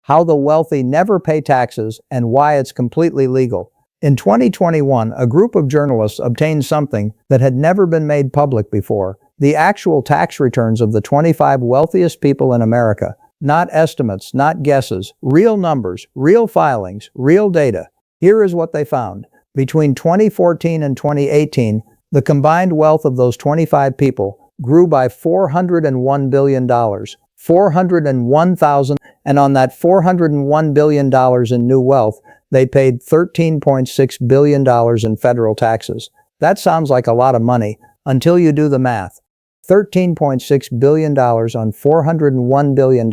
how the wealthy never pay taxes, and why it's completely legal. In 2021, a group of journalists obtained something that had never been made public before: the actual tax returns of the 25 wealthiest people in America. Not estimates, not guesses, real numbers, real filings, real data. Here is what they found. Between 2014 and 2018, the combined wealth of those 25 people grew by $401 billion. 401,000, and on that $401 billion in new wealth, they paid $13.6 billion in federal taxes. That sounds like a lot of money until you do the math. $13.6 billion on $401 billion.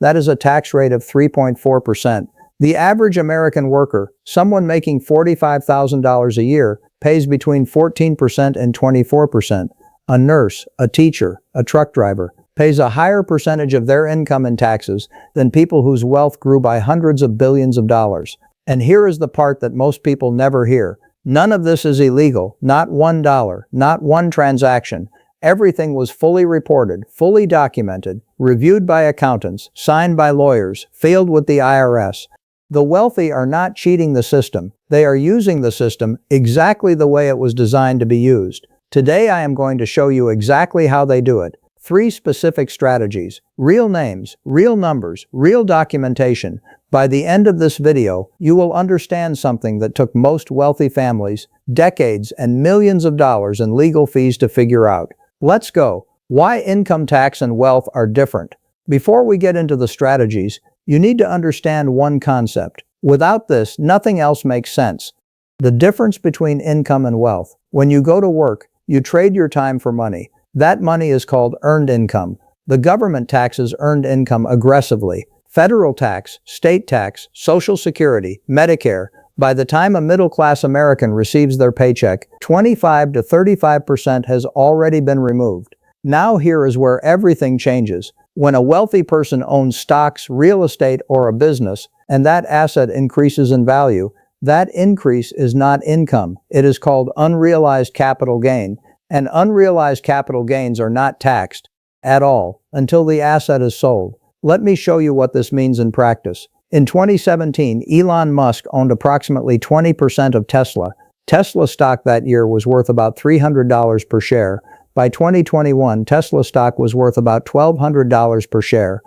That is a tax rate of 3.4%. The average American worker, someone making $45,000 a year, pays between 14% and 24%. A nurse, a teacher, a truck driver pays a higher percentage of their income in taxes than people whose wealth grew by hundreds of billions of dollars. And here is the part that most people never hear. None of this is illegal, not $1, not one transaction. Everything was fully reported, fully documented, reviewed by accountants, signed by lawyers, filed with the IRS. The wealthy are not cheating the system. They are using the system exactly the way it was designed to be used. Today I am going to show you exactly how they do it. 3 specific strategies, real names, real numbers, real documentation. By the end of this video, you will understand something that took most wealthy families decades and millions of dollars in legal fees to figure out. Let's go. Why income tax and wealth are different. Before we get into the strategies, you need to understand one concept. Without this, nothing else makes sense. The difference between income and wealth. When you go to work, you trade your time for money. That money is called earned income. The government taxes earned income aggressively. Federal tax, state tax, Social Security, Medicare. By the time a middle-class American receives their paycheck, 25 to 35% has already been removed. Now here is where everything changes. When a wealthy person owns stocks, real estate, or a business, and that asset increases in value, that increase is not income. It is called unrealized capital gain. And unrealized capital gains are not taxed at all until the asset is sold. Let me show you what this means in practice. In 2017, Elon Musk owned approximately 20% of Tesla. Tesla stock that year was worth about $300 per share. By 2021, Tesla stock was worth about $1,200 per share.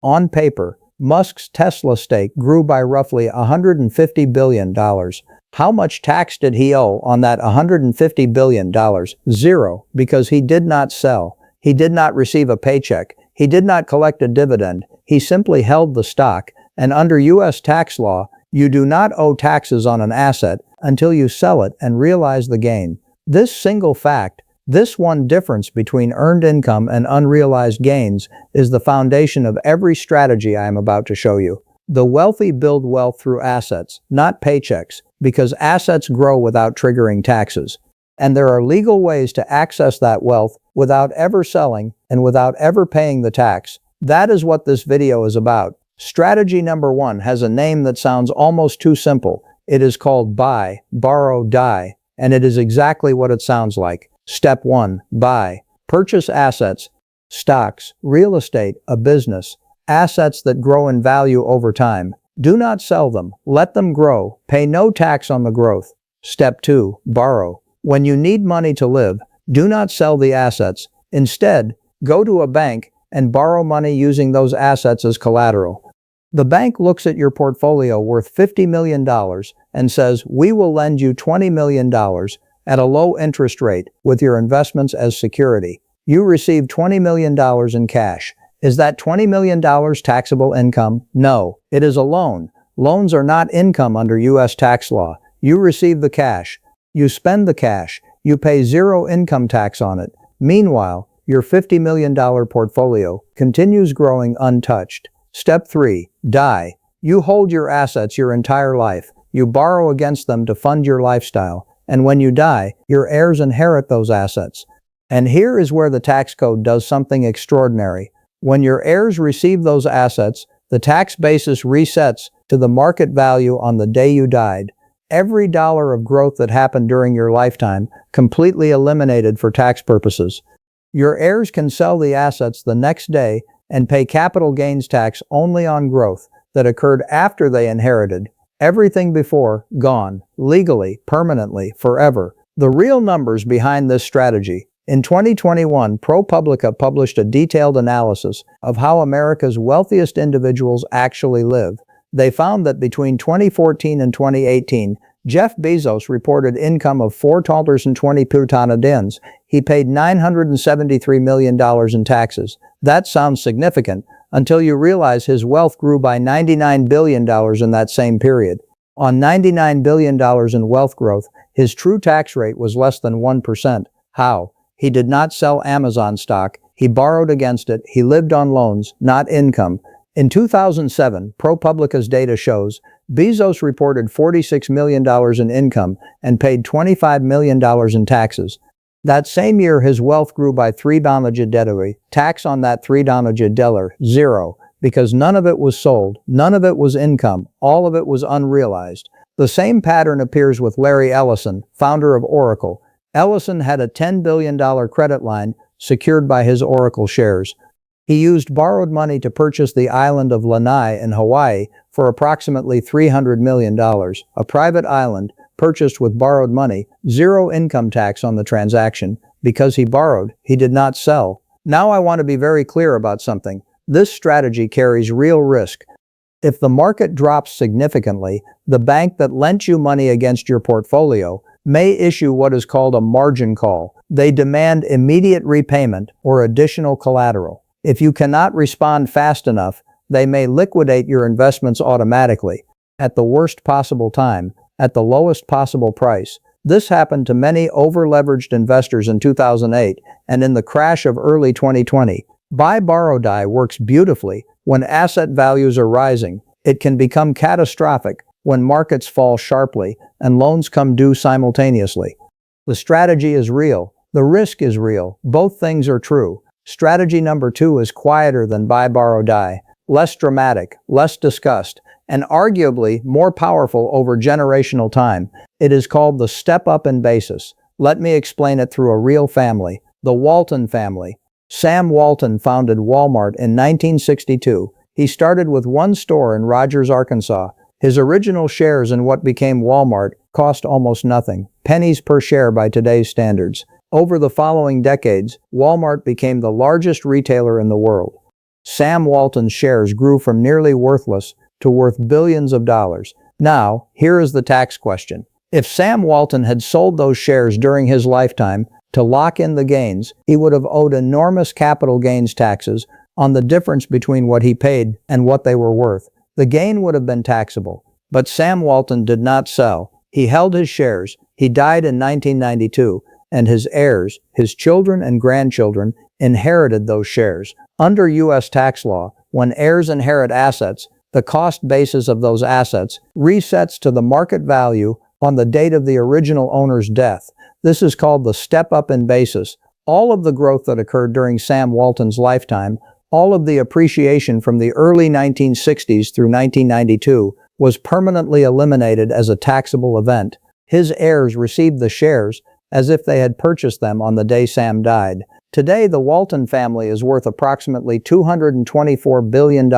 On paper, Musk's Tesla stake grew by roughly $150 billion. How much tax did he owe on that $150 billion? Zero, because he did not sell. He did not receive a paycheck. He did not collect a dividend. He simply held the stock. And under U.S. tax law, you do not owe taxes on an asset until you sell it and realize the gain. This single fact, this one difference between earned income and unrealized gains, is the foundation of every strategy I am about to show you. The wealthy build wealth through assets, not paychecks, because assets grow without triggering taxes. And there are legal ways to access that wealth without ever selling and without ever paying the tax. That is what this video is about. Strategy number 1 has a name that sounds almost too simple. It is called buy, borrow, die, and it is exactly what it sounds like. Step 1, buy. Purchase assets, stocks, real estate, a business, assets that grow in value over time. Do not sell them. Let them grow. Pay no tax on the growth. Step 2, borrow. When you need money to live, do not sell the assets. Instead, go to a bank and borrow money using those assets as collateral. The bank looks at your portfolio worth $50 million and says, "We will lend you $20 million at a low interest rate with your investments as security." You receive $20 million in cash. Is that $20 million taxable income? No, it is a loan. Loans are not income under U.S. tax law. You receive the cash. You spend the cash. You pay zero income tax on it. Meanwhile, your $50 million portfolio continues growing untouched. Step 3, die. You hold your assets your entire life. You borrow against them to fund your lifestyle. And when you die, your heirs inherit those assets. And here is where the tax code does something extraordinary. When your heirs receive those assets, the tax basis resets to the market value on the day you died. Every dollar of growth that happened during your lifetime completely eliminated for tax purposes. Your heirs can sell the assets the next day and pay capital gains tax only on growth. that occurred after they inherited. Everything before, gone, legally, permanently, forever. The real numbers behind this strategy. In 2021, ProPublica published a detailed analysis of how America's wealthiest individuals actually live. They found that between 2014 and 2018, Jeff Bezos reported income of $4.22. He paid $973 million in taxes. That sounds significant until you realize his wealth grew by $99 billion in that same period. On $99 billion in wealth growth, his true tax rate was less than 1%. How? He did not sell Amazon stock. He borrowed against it. He lived on loans, not income. In 2007, ProPublica's data shows Bezos reported $46 million in income and paid $25 million in taxes. That same year, his wealth grew by $3. Tax on that $3, zero, because none of it was sold, none of it was income, all of it was unrealized. The same pattern appears with Larry Ellison, founder of Oracle. Ellison had a $10 billion credit line secured by his Oracle shares. He used borrowed money to purchase the island of Lanai in Hawaii for approximately $300 million, a private island purchased with borrowed money, zero income tax on the transaction. Because he borrowed, he did not sell. Now I want to be very clear about something. This strategy carries real risk. If the market drops significantly, the bank that lent you money against your portfolio may issue what is called a margin call. They demand immediate repayment or additional collateral. If you cannot respond fast enough, they may liquidate your investments automatically, at the worst possible time, at the lowest possible price. This happened to many over-leveraged investors in 2008 and in the crash of early 2020. Buy, borrow, die works beautifully when asset values are rising. It can become catastrophic when markets fall sharply and loans come due simultaneously. The strategy is real. The risk is real. Both things are true. Strategy number 2 is quieter than buy, borrow, die, less dramatic, less discussed, and arguably more powerful over generational time. It is called the step up in basis. Let me explain it through a real family, the Walton family. Sam Walton founded Walmart in 1962. He started with one store in Rogers, Arkansas. His original shares in what became Walmart cost almost nothing, pennies per share by today's standards. Over the following decades, Walmart became the largest retailer in the world. Sam Walton's shares grew from nearly worthless to worth billions of dollars. Now, here is the tax question. If Sam Walton had sold those shares during his lifetime to lock in the gains, he would have owed enormous capital gains taxes on the difference between what he paid and what they were worth. The gain would have been taxable. But Sam Walton did not sell. He held his shares. He died in 1992, and his heirs, his children and grandchildren, inherited those shares. Under U.S. tax law, when heirs inherit assets, the cost basis of those assets resets to the market value on the date of the original owner's death. This is called the step up in basis. All of the growth that occurred during Sam Walton's lifetime, all of the appreciation from the early 1960s through 1992 was permanently eliminated as a taxable event. His heirs received the shares as if they had purchased them on the day Sam died. Today, the Walton family is worth approximately $224 billion.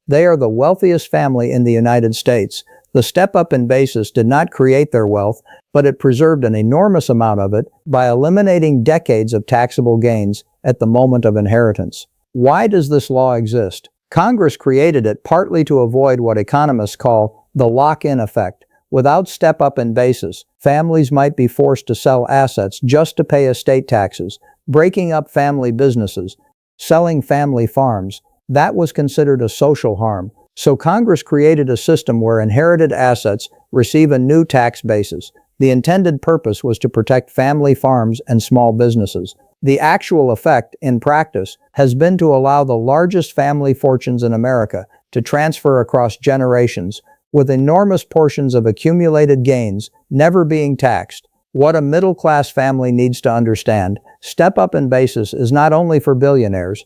They are the wealthiest family in the United States. The step up in basis did not create their wealth, but it preserved an enormous amount of it by eliminating decades of taxable gains at the moment of inheritance. Why does this law exist? Congress created it partly to avoid what economists call the lock-in effect. Without step up in basis, families might be forced to sell assets just to pay estate taxes, breaking up family businesses, selling family farms. That was considered a social harm. So Congress created a system where inherited assets receive a new tax basis. The intended purpose was to protect family farms and small businesses. The actual effect, in practice, has been to allow the largest family fortunes in America to transfer across generations, with enormous portions of accumulated gains never being taxed. What a middle-class family needs to understand, step up in basis is not only for billionaires.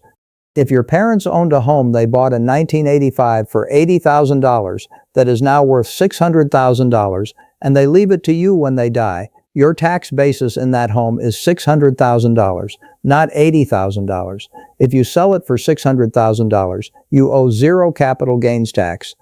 If your parents owned a home they bought in 1985 for $80,000 that is now worth $600,000, and they leave it to you when they die, your tax basis in that home is $600,000, not $80,000. If you sell it for $600,000, you owe zero capital gains tax.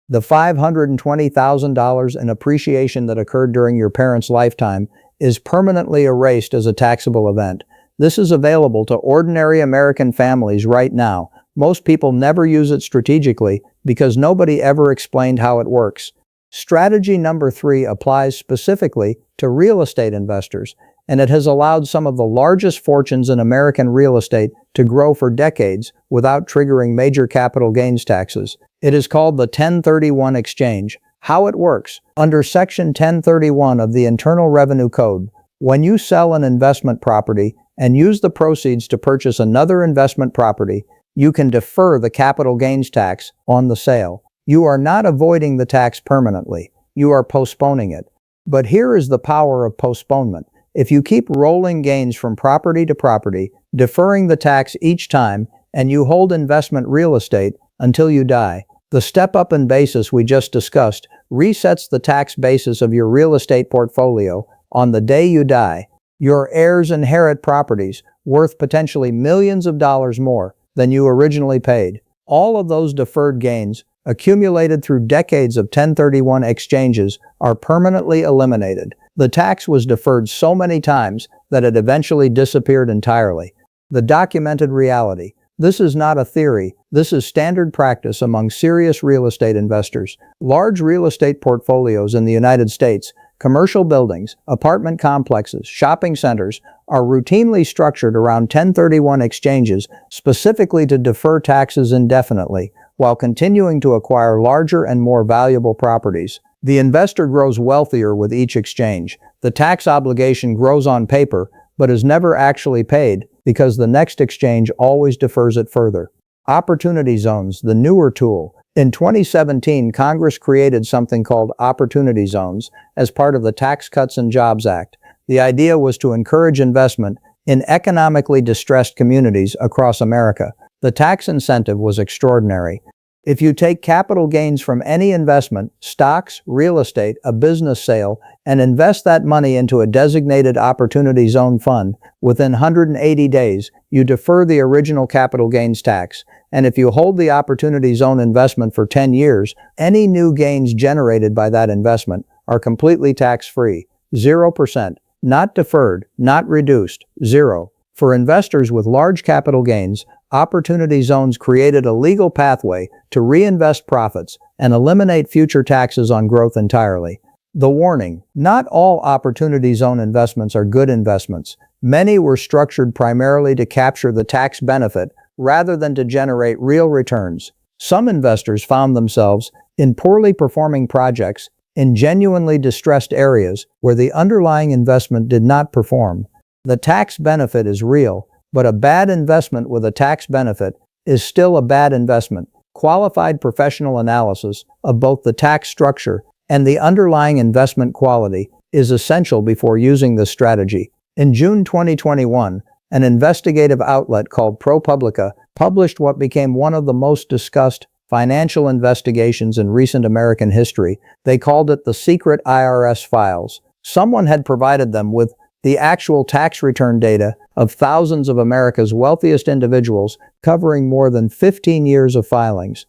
The $520,000 in appreciation that occurred during your parents' lifetime is permanently erased as a taxable event. This is available to ordinary American families right now. Most people never use it strategically because nobody ever explained how it works. Strategy number 3 applies specifically to real estate investors, and it has allowed some of the largest fortunes in American real estate to grow for decades without triggering major capital gains taxes. It is called the 1031 exchange. How it works: under Section 1031 of the Internal Revenue Code, when you sell an investment property and use the proceeds to purchase another investment property, you can defer the capital gains tax on the sale. You are not avoiding the tax permanently. You are postponing it. But here is the power of postponement. If you keep rolling gains from property to property, deferring the tax each time, and you hold investment real estate until you die, the step-up in basis we just discussed resets the tax basis of your real estate portfolio on the day you die. Your heirs inherit properties worth potentially millions of dollars more than you originally paid. All of those deferred gains, accumulated through decades of 1031 exchanges, are permanently eliminated. The tax was deferred so many times that it eventually disappeared entirely. The documented reality. This is not a theory. This is standard practice among serious real estate investors. Large real estate portfolios in the United States, commercial buildings, apartment complexes, shopping centers, are routinely structured around 1031 exchanges specifically to defer taxes indefinitely, while continuing to acquire larger and more valuable properties. The investor grows wealthier with each exchange. The tax obligation grows on paper, but is never actually paid because the next exchange always defers it further. Opportunity zones, the newer tool. In 2017, Congress created something called Opportunity Zones as part of the Tax Cuts and Jobs Act. The idea was to encourage investment in economically distressed communities across America. The tax incentive was extraordinary. If you take capital gains from any investment, stocks, real estate, a business sale, and invest that money into a designated Opportunity Zone fund, within 180 days, you defer the original capital gains tax. And if you hold the Opportunity Zone investment for 10 years, any new gains generated by that investment are completely tax-free. 0%. Not deferred, not reduced. 0. For investors with large capital gains, Opportunity Zones created a legal pathway to reinvest profits and eliminate future taxes on growth entirely. The warning: not all Opportunity Zone investments are good investments. Many were structured primarily to capture the tax benefit rather than to generate real returns. Some investors found themselves in poorly performing projects in genuinely distressed areas where the underlying investment did not perform. The tax benefit is real, but a bad investment with a tax benefit is still a bad investment. Qualified professional analysis of both the tax structure and the underlying investment quality is essential before using this strategy. In June 2021, an investigative outlet called ProPublica published what became one of the most discussed financial investigations in recent American history. They called it the secret IRS files. Someone had provided them with the actual tax return data of thousands of America's wealthiest individuals, covering more than 15 years of filings.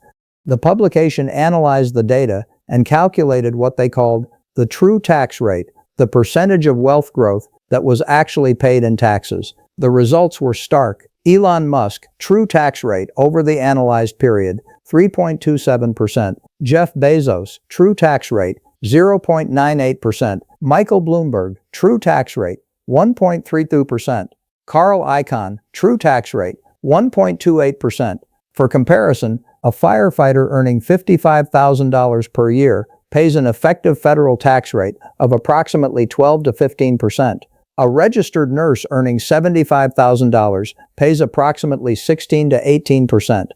The publication analyzed the data and calculated what they called the true tax rate, the percentage of wealth growth that was actually paid in taxes. The results were stark. Elon Musk, true tax rate over the analyzed period, 3.27%. Jeff Bezos, true tax rate, 0.98%. Michael Bloomberg, true tax rate, 1.32%. Carl Icahn, true tax rate, 1.28%. For comparison, a firefighter earning $55,000 per year pays an effective federal tax rate of approximately 12 to 15%. A registered nurse earning $75,000 pays approximately 16 to 18%.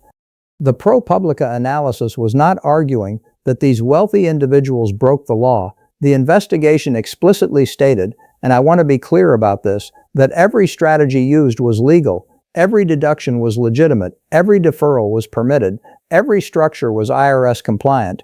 The ProPublica analysis was not arguing that these wealthy individuals broke the law. The investigation explicitly stated, and I want to be clear about this, that every strategy used was legal, every deduction was legitimate, every deferral was permitted, every structure was IRS compliant.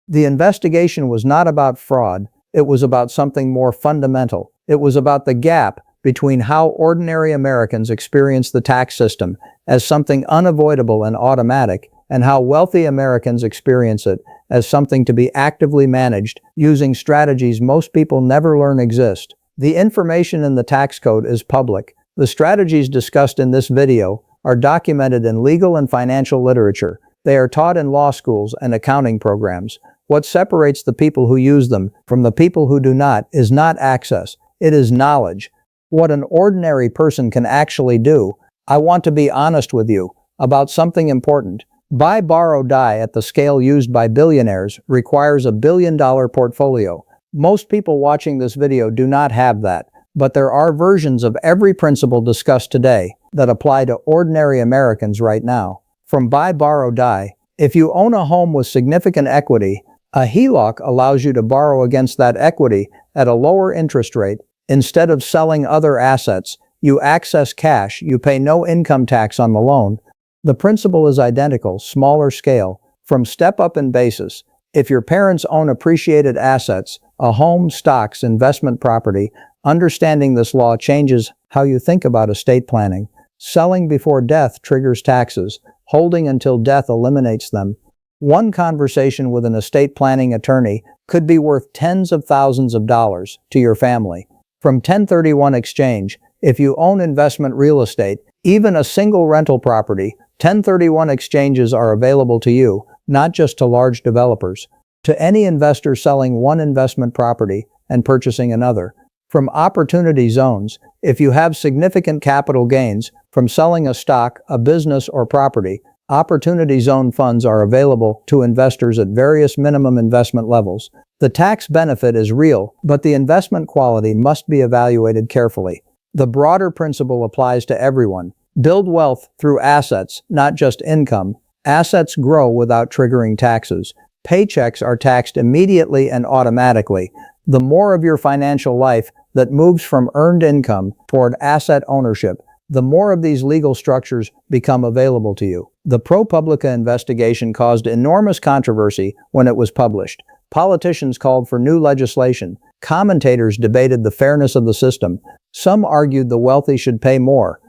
The investigation was not about fraud, it was about something more fundamental: It was about the gap between how ordinary Americans experience the tax system as something unavoidable and automatic, and how wealthy Americans experience it as something to be actively managed using strategies most people never learn exist. The information in the tax code is public. The strategies discussed in this video are documented in legal and financial literature. They are taught in law schools and accounting programs. What separates the people who use them from the people who do not is not access, it is knowledge. What an ordinary person can actually do. I want to be honest with you about something important. Buy, borrow, die at the scale used by billionaires requires $1 billion portfolio. Most people watching this video do not have that, but there are versions of every principle discussed today that apply to ordinary Americans right now. From buy, borrow, die, if you own a home with significant equity, a HELOC allows you to borrow against that equity at a lower interest rate. Instead of selling other assets, you access cash, you pay no income tax on the loan. The principle is identical, smaller scale, from step up in basis. If your parents own appreciated assets, a home, stocks, investment property, understanding this law changes how you think about estate planning. Selling before death triggers taxes. Holding until death eliminates them. One conversation with an estate planning attorney could be worth tens of thousands of dollars to your family. From 1031 exchange, if you own investment real estate, even a single rental property, 1031 exchanges are available to you, not just to large developers. To any investor selling one investment property and purchasing another. From opportunity zones, if you have significant capital gains from selling a stock, a business, or property, opportunity zone funds are available to investors at various minimum investment levels. The tax benefit is real, but the investment quality must be evaluated carefully. The broader principle applies to everyone. Build wealth through assets, not just income. Assets grow without triggering taxes. Paychecks are taxed immediately and automatically. The more of your financial life that moves from earned income toward asset ownership, the more of these legal structures become available to you. The ProPublica investigation caused enormous controversy when it was published. Politicians called for new legislation. Commentators debated the fairness of the system. Some argued the wealthy should pay more.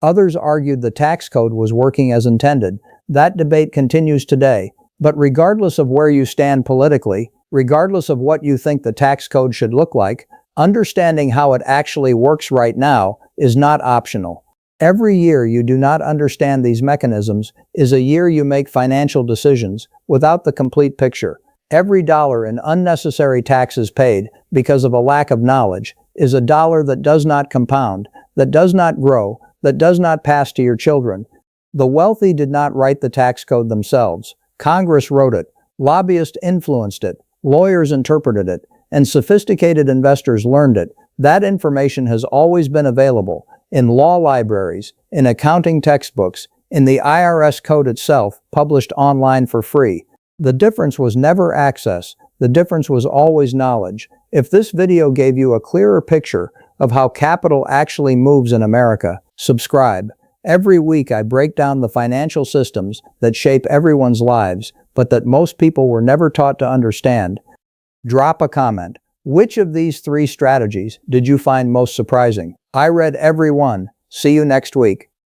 Others argued the tax code was working as intended. That debate continues today. But regardless of where you stand politically, regardless of what you think the tax code should look like, understanding how it actually works right now is not optional. Every year you do not understand these mechanisms is a year you make financial decisions without the complete picture. Every dollar in unnecessary taxes paid because of a lack of knowledge is a dollar that does not compound, that does not grow, that does not pass to your children. The wealthy did not write the tax code themselves. Congress wrote it, lobbyists influenced it, lawyers interpreted it, and sophisticated investors learned it. That information has always been available in law libraries, in accounting textbooks, in the IRS code itself, published online for free. The difference was never access. The difference was always knowledge. If this video gave you a clearer picture of how capital actually moves in America, subscribe. Every week I break down the financial systems that shape everyone's lives, but that most people were never taught to understand. Drop a comment. Which of these 3 strategies did you find most surprising? I read every one. See you next week.